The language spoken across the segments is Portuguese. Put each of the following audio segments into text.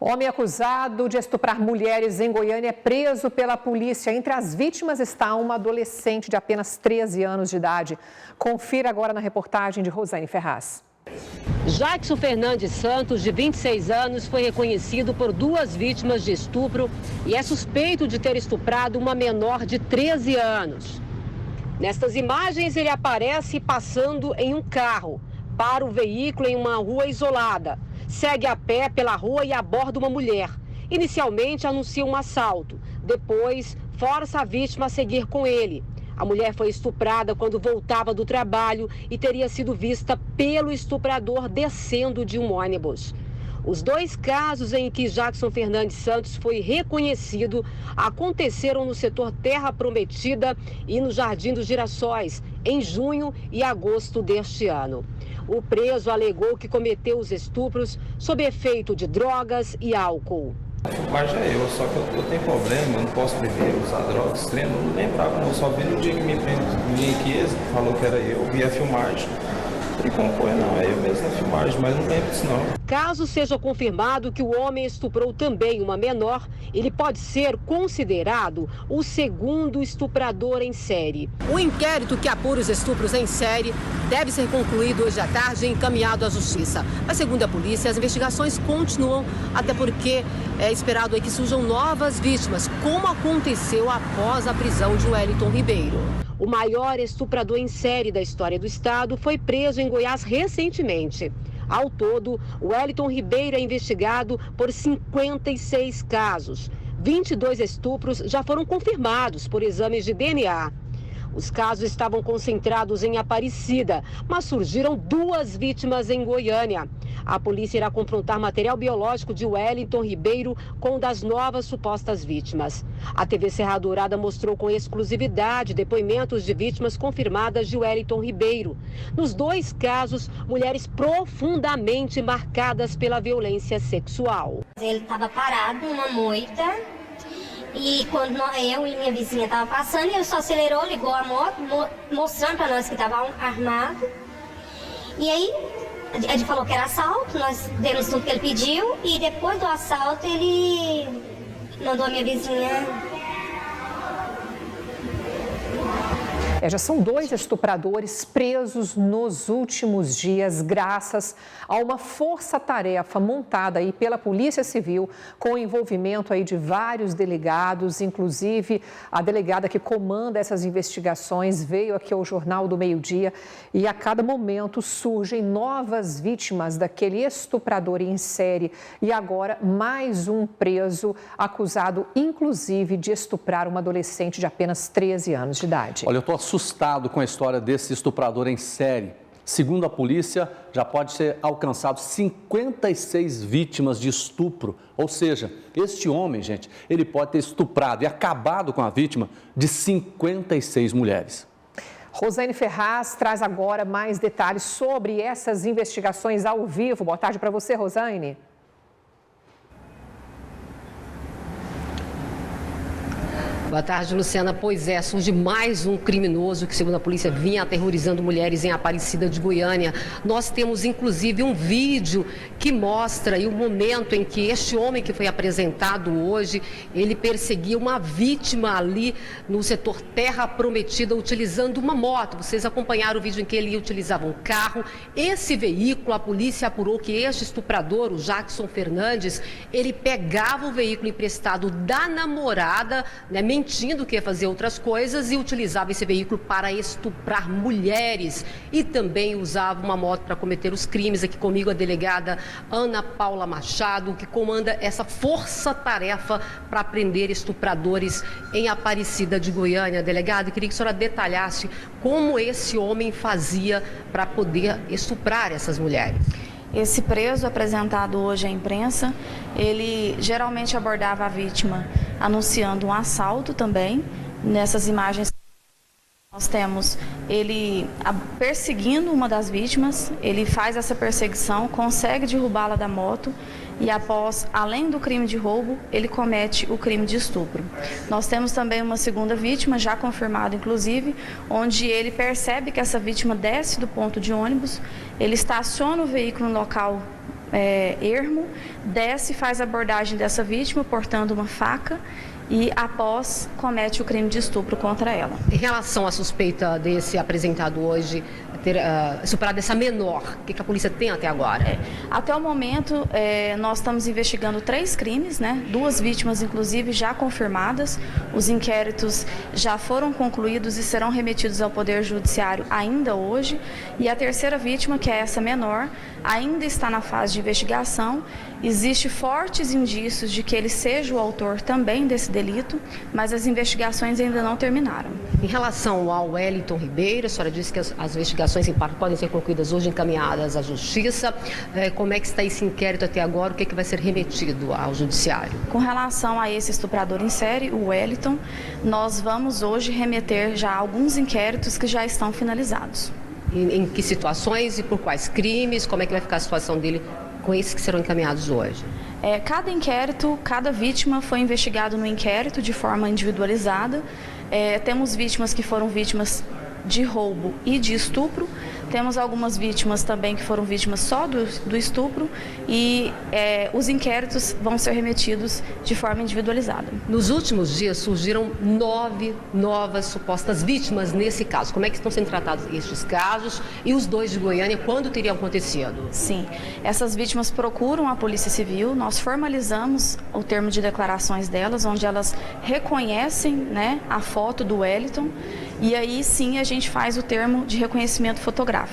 Homem acusado de estuprar mulheres em Goiânia é preso pela polícia. Entre as vítimas está uma adolescente de apenas 13 anos de idade. Confira agora na reportagem de Rosane Ferraz. Jackson Fernandes Santos, de 26 anos, foi reconhecido por 2 vítimas de estupro e é suspeito de ter estuprado uma menor de 13 anos. Nestas imagens, ele aparece passando em um carro, para o veículo em uma rua isolada. Segue a pé pela rua e aborda uma mulher. Inicialmente anuncia um assalto, depois força a vítima a seguir com ele. A mulher foi estuprada quando voltava do trabalho e teria sido vista pelo estuprador descendo de um ônibus. Os 2 casos em que Jackson Fernandes Santos foi reconhecido aconteceram no setor Terra Prometida e no Jardim dos Girassóis, em junho e agosto deste ano. O preso alegou que cometeu os estupros sob efeito de drogas e álcool. Mas já eu, só que eu tenho problema, eu não posso beber, usar drogas extremas, não lembrava, não, só vi no dia que me aqui, falou que era eu, vi a filmagem. E como foi, não, é eu mesmo na filmagem, mas não lembro disso não. Caso seja confirmado que o homem estuprou também uma menor, ele pode ser considerado o 2º estuprador em série. O inquérito que apura os estupros em série deve ser concluído hoje à tarde e encaminhado à justiça. Mas, segundo a polícia, as investigações continuam, até porque é esperado aí que surjam novas vítimas, como aconteceu após a prisão de Wellington Ribeiro. O maior estuprador em série da história do estado foi preso em Goiás recentemente. Ao todo, Wellington Ribeiro é investigado por 56 casos. 22 estupros já foram confirmados por exames de DNA. Os casos estavam concentrados em Aparecida, mas surgiram 2 vítimas em Goiânia. A polícia irá confrontar material biológico de Wellington Ribeiro com o das novas supostas vítimas. A TV Serra Dourada mostrou com exclusividade depoimentos de vítimas confirmadas de Wellington Ribeiro. Nos 2 casos, mulheres profundamente marcadas pela violência sexual. Ele estava parado numa moita. E quando eu e minha vizinha estavam passando, ele só acelerou, ligou a moto, mostrando para nós que estava armado. E aí, ele falou que era assalto, nós demos tudo que ele pediu. E depois do assalto, ele mandou a minha vizinha... Já são 2 estupradores presos nos últimos dias, graças a uma força-tarefa montada aí pela Polícia Civil, com o envolvimento aí de vários delegados, inclusive a delegada que comanda essas investigações veio aqui ao Jornal do Meio-Dia e a cada momento surgem novas vítimas daquele estuprador em série e agora mais um preso acusado, inclusive, de estuprar uma adolescente de apenas 13 anos de idade. Olha, eu estou assustado com a história desse estuprador em série. Segundo a polícia, já pode ser alcançado 56 vítimas de estupro. Ou seja, este homem, gente, ele pode ter estuprado e acabado com a vítima de 56 mulheres. Rosane Ferraz traz agora mais detalhes sobre essas investigações ao vivo. Boa tarde para você, Rosane. Boa tarde, Luciana. Pois é, surge mais um criminoso que, segundo a polícia, vinha aterrorizando mulheres em Aparecida de Goiânia. Nós temos, inclusive, um vídeo que mostra aí o momento em que este homem que foi apresentado hoje, ele perseguia uma vítima ali no setor Terra Prometida, utilizando uma moto. Vocês acompanharam o vídeo em que ele utilizava um carro. Esse veículo, a polícia apurou que este estuprador, o Jackson Fernandes, ele pegava o veículo emprestado da namorada, né, mentindo que ia fazer outras coisas e utilizava esse veículo para estuprar mulheres e também usava uma moto para cometer os crimes. Aqui comigo a delegada Ana Paula Machado, que comanda essa força-tarefa para prender estupradores em Aparecida de Goiânia. Delegada, queria que a senhora detalhasse como esse homem fazia para poder estuprar essas mulheres. Esse preso apresentado hoje à imprensa, ele geralmente abordava a vítima anunciando um assalto também. Nessas imagens nós temos ele perseguindo uma das vítimas, ele faz essa perseguição, consegue derrubá-la da moto e após, além do crime de roubo, ele comete o crime de estupro. Nós temos também uma segunda vítima, já confirmada inclusive, onde ele percebe que essa vítima desce do ponto de ônibus, ele estaciona o veículo no local ermo, desce e faz a abordagem dessa vítima portando uma faca e, após, comete o crime de estupro contra ela. Em relação à suspeita desse apresentado hoje ter estuprado essa menor, o que a polícia tem até agora? Até o momento, nós estamos investigando 3 crimes, né? 2 vítimas, inclusive, já confirmadas. Os inquéritos já foram concluídos e serão remetidos ao Poder Judiciário ainda hoje. E a terceira vítima, que é essa menor, ainda está na fase de investigação. Existem fortes indícios de que ele seja o autor também desse delito, mas as investigações ainda não terminaram. Em relação ao Wellington Ribeiro, a senhora disse que as investigações em parte podem ser concluídas hoje, encaminhadas à Justiça. Como é que está esse inquérito até agora? O que vai ser remetido ao Judiciário? Com relação a esse estuprador em série, o Wellington, nós vamos hoje remeter já alguns inquéritos que já estão finalizados. Em que situações e por quais crimes? Como é que vai ficar a situação dele com esses que serão encaminhados hoje? Cada inquérito, cada vítima foi investigado no inquérito de forma individualizada. Temos vítimas que foram vítimas de roubo e de estupro. Temos algumas vítimas também que foram vítimas só do estupro e os inquéritos vão ser remetidos de forma individualizada. Nos últimos dias surgiram 9 novas supostas vítimas nesse caso. Como é que estão sendo tratados estes casos e os 2 de Goiânia, quando teriam acontecido? Sim, essas vítimas procuram a Polícia Civil, nós formalizamos o termo de declarações delas, onde elas reconhecem, né, a foto do Wellington, e aí sim a gente faz o termo de reconhecimento fotográfico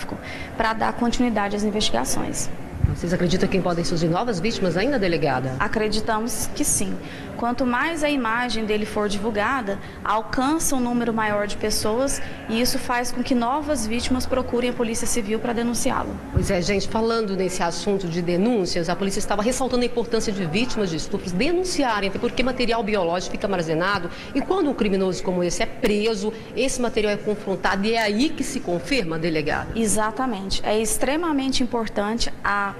para dar continuidade às investigações. Vocês acreditam que podem surgir novas vítimas ainda, delegada? Acreditamos que sim. Quanto mais a imagem dele for divulgada, alcança um número maior de pessoas e isso faz com que novas vítimas procurem a Polícia Civil para denunciá-lo. Pois é, gente, falando nesse assunto de denúncias, a polícia estava ressaltando a importância de vítimas de estupros denunciarem, até porque material biológico fica armazenado e quando um criminoso como esse é preso, esse material é confrontado e é aí que se confirma, delegada? Exatamente. É extremamente importante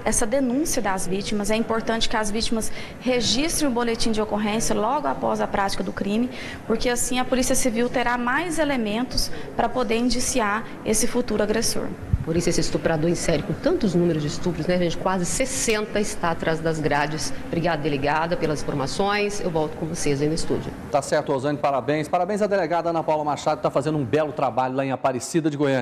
essa denúncia das vítimas, é importante que as vítimas registrem o boletim de ocorrência logo após a prática do crime, porque assim a Polícia Civil terá mais elementos para poder indiciar esse futuro agressor. Por isso esse estuprador em série, com tantos números de estupros, né, gente? Quase 60 está atrás das grades. Obrigada, delegada, pelas informações. Eu volto com vocês aí no estúdio. Tá certo, Rosane, parabéns. Parabéns à delegada Ana Paula Machado, que está fazendo um belo trabalho lá em Aparecida de Goiânia.